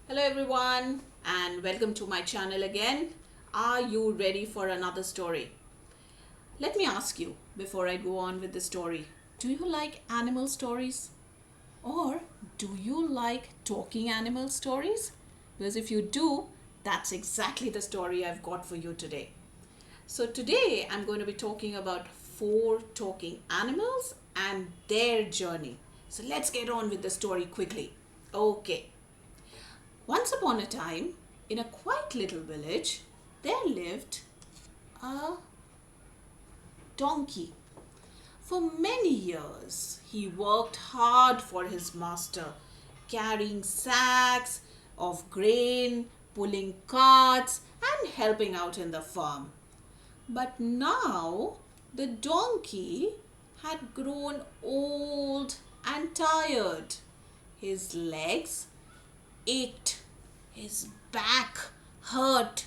Hello everyone and welcome to my channel again. Are you ready for another story? Let me ask you before I go on with the story. Do you like animal stories? Or do you like talking animal stories? Because if you do, that's exactly the story I've got for you today. So today I'm going to be talking about 4 talking animals and their journey. So let's get on with the story quickly. Okay. Once upon a time, in a quiet little village, there lived a donkey. For many years, he worked hard for his master, carrying sacks of grain, pulling carts, and helping out in the farm. But now the donkey had grown old and tired. His legs ached, his back hurt,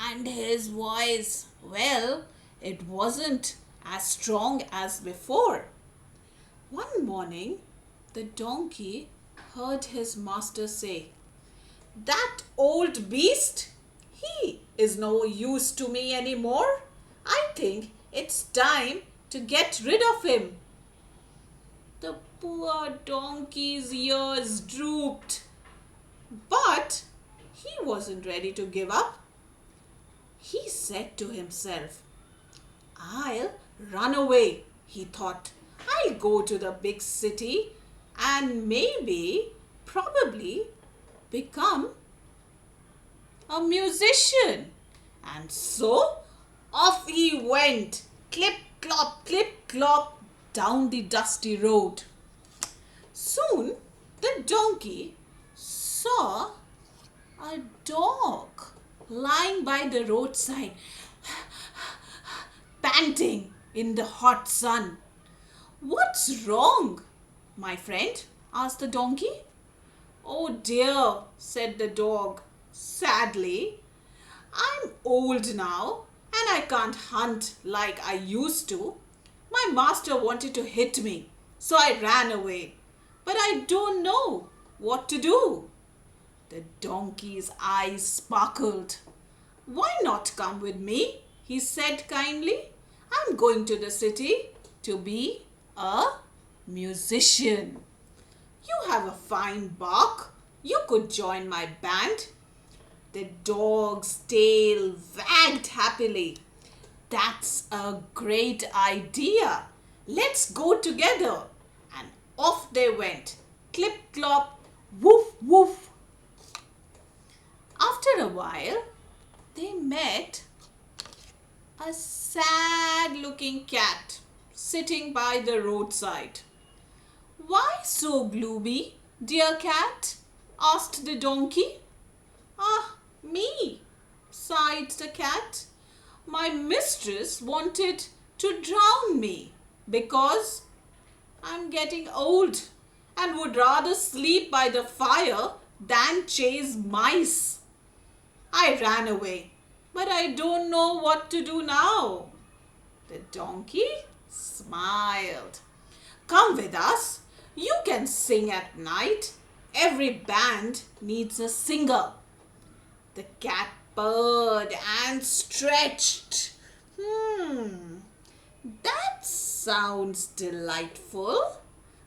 and his voice, well, it wasn't as strong as before. One morning, the donkey heard his master say, "That old beast, he is no use to me anymore. I think it's time to get rid of him." The poor donkey's ears drooped. But he wasn't ready to give up. He said to himself, "I'll run away," he thought. "I'll go to the big city and maybe, probably, become a musician." And so off he went, clip clop, down the dusty road. Soon the donkey saw a dog lying by the roadside, panting in the hot sun. "What's wrong, my friend?" asked the donkey. "Oh dear," said the dog sadly. "I'm old now and I can't hunt like I used to. My master wanted to hit me, so I ran away. But I don't know what to do." The donkey's eyes sparkled. "Why not come with me?" he said kindly. "I'm going to the city to be a musician. You have a fine bark. You could join my band." The dog's tail wagged happily. "That's a great idea. Let's go together." And off they went. Clip clop, woof woof. After a while, they met a sad looking cat sitting by the roadside. "Why so gloomy, dear cat?" asked the donkey. "Ah, me," sighed the cat. "My mistress wanted to drown me because I'm getting old and would rather sleep by the fire than chase mice. I ran away, but I don't know what to do now." The donkey smiled. "Come with us. You can sing at night. Every band needs a singer." The cat purred and stretched. That sounds delightful."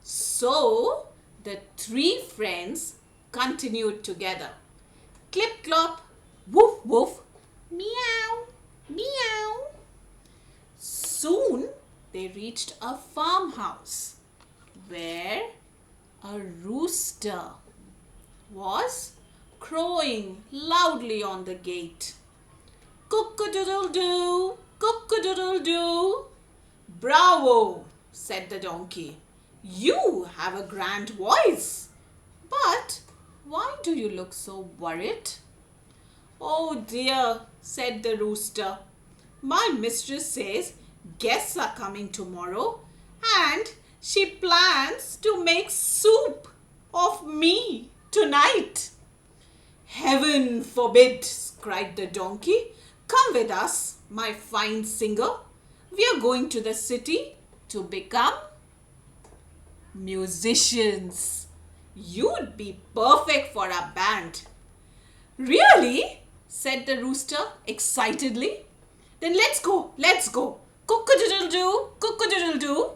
So the 3 friends continued together. Clip clop, woof woof, meow, meow. Soon they reached a farmhouse where a rooster was crowing loudly on the gate. "Cock-a-doodle-doo, cock-a-doodle-doo." "Bravo," said the donkey. "You have a grand voice. But why do you look so worried?" "Oh dear," said the rooster. "My mistress says guests are coming tomorrow and she plans to make soup of me tonight." "Heaven forbid," cried the donkey. "Come with us, my fine singer. We are going to the city to become musicians. You'd be perfect for a band. Really? Said the rooster excitedly. Then let's go, let's go. Cook-a-doodle-doo, cook-a-doodle-doo.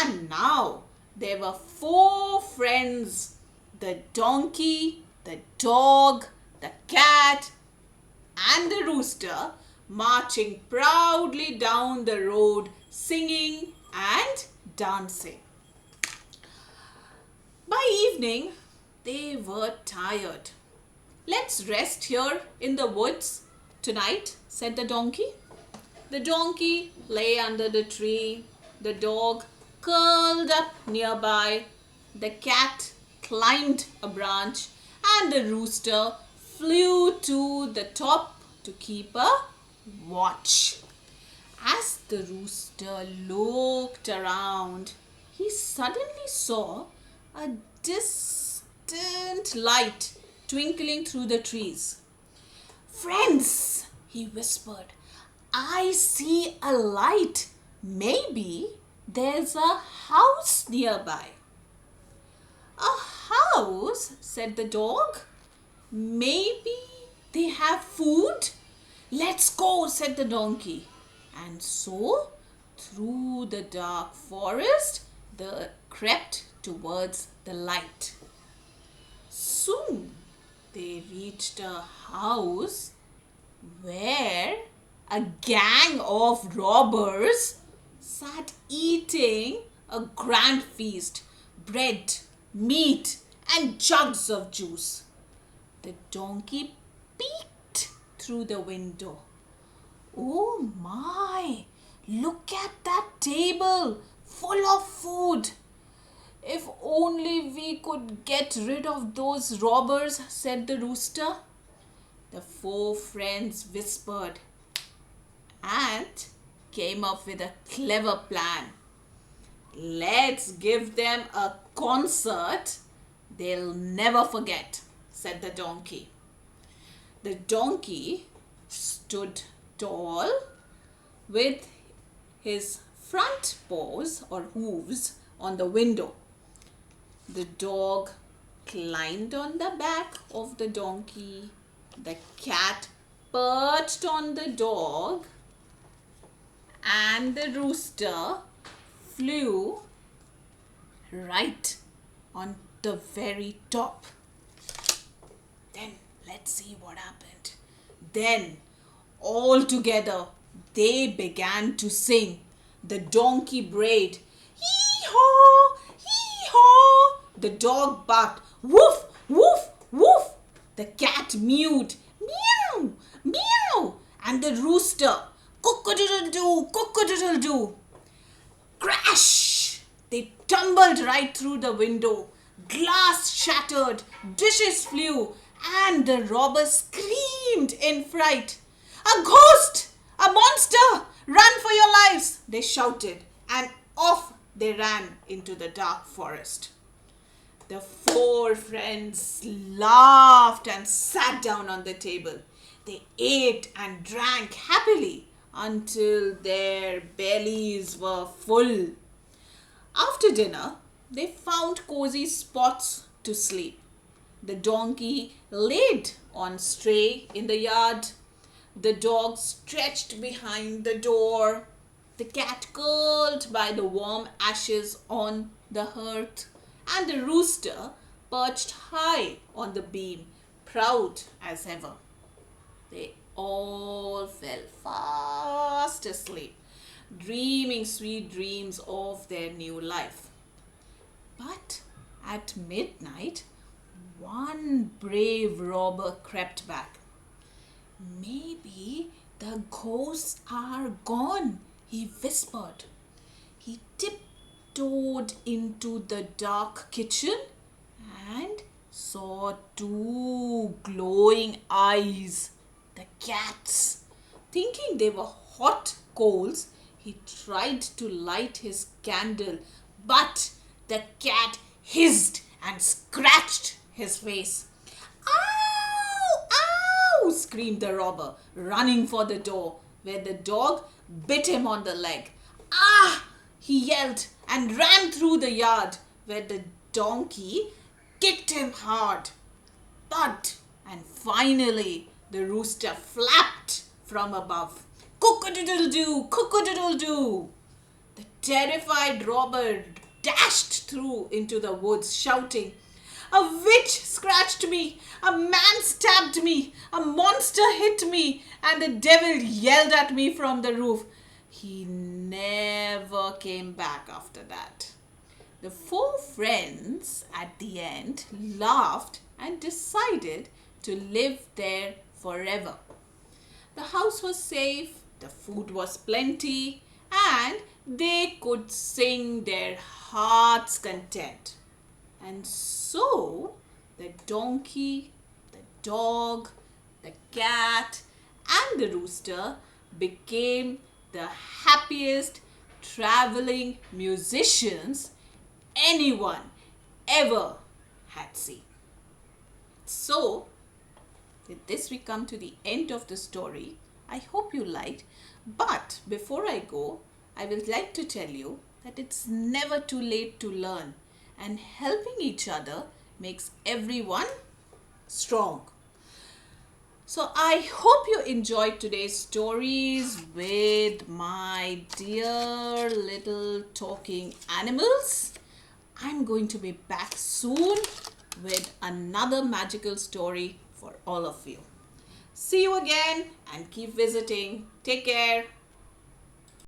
And now there were four friends: the donkey, the dog, the cat, and the rooster marching proudly down the road, singing and dancing. By evening, they were tired. Let's rest here in the woods tonight, said the donkey. The donkey lay under the tree, the dog curled up nearby, the cat climbed a branch, and the rooster flew to the top to keep a watch. As the rooster looked around, he suddenly saw a distant light twinkling through the trees. Friends, he whispered, I see a light. Maybe there's a house nearby. A house, said the dog. Maybe they have food. Let's go, said the donkey. And so, through the dark forest, they crept towards the light. Soon, they reached a house where a gang of robbers sat eating a grand feast: bread, meat, and jugs of juice. The donkey peeked through the window. Oh my! Look at that table full of food. If only we could get rid of those robbers, said the rooster. The four friends whispered and came up with a clever plan. Let's give them a concert they'll never forget, said the donkey. The donkey stood tall with his front paws or hooves on the window. The dog climbed on the back of the donkey. The cat perched on the dog, and the rooster flew right on the very top. Then let's see what happened. Then all together they began to sing. The donkey brayed, hee-haw, hee-haw. The dog barked, woof, woof, woof. The cat mewed, meow, meow. And the rooster, cock-a-doodle-doo, cock-a-doodle-doo. Crash! They tumbled right through the window. Glass shattered, dishes flew, and the robbers screamed in fright. A ghost! A monster! Run for your lives! They shouted, and off they ran into the dark forest. The four friends laughed and sat down on the table. They ate and drank happily until their bellies were full. After dinner, they found cozy spots to sleep. The donkey laid on straw in the yard. The dog stretched behind the door. The cat curled by the warm ashes on the hearth. And the rooster perched high on the beam, proud as ever. They all fell fast asleep, dreaming sweet dreams of their new life. But at midnight, one brave robber crept back. Maybe the ghosts are gone, he whispered. He tiptoed into the dark kitchen and saw two glowing eyes, the cat's. Thinking they were hot coals, he tried to light his candle, but the cat hissed and scratched his face. Ow! Ow! Screamed the robber, running for the door, where the dog bit him on the leg. Ah! He yelled and ran through the yard, where the donkey kicked him hard. Thud! And Finally, the rooster flapped from above. Cock-a-doodle-doo, cock-a-doodle-doo. The terrified robber dashed through into the woods, shouting, "A witch scratched me, a man stabbed me, a monster hit me, and the devil yelled at me from the roof." He never came back after that. The four friends at the end laughed and decided to live there forever. The house was safe, the food was plenty, and they could sing their heart's content. And so the donkey, the dog, the cat, and the rooster became the happiest traveling musicians anyone ever had seen. So, with this, we come to the end of the story. I hope you liked. But before I go, I would like to tell you that it's never too late to learn, and helping each other makes everyone strong. So I hope you enjoyed today's stories with my dear little talking animals. I'm going to be back soon with another magical story for all of you. See you again and keep visiting. Take care.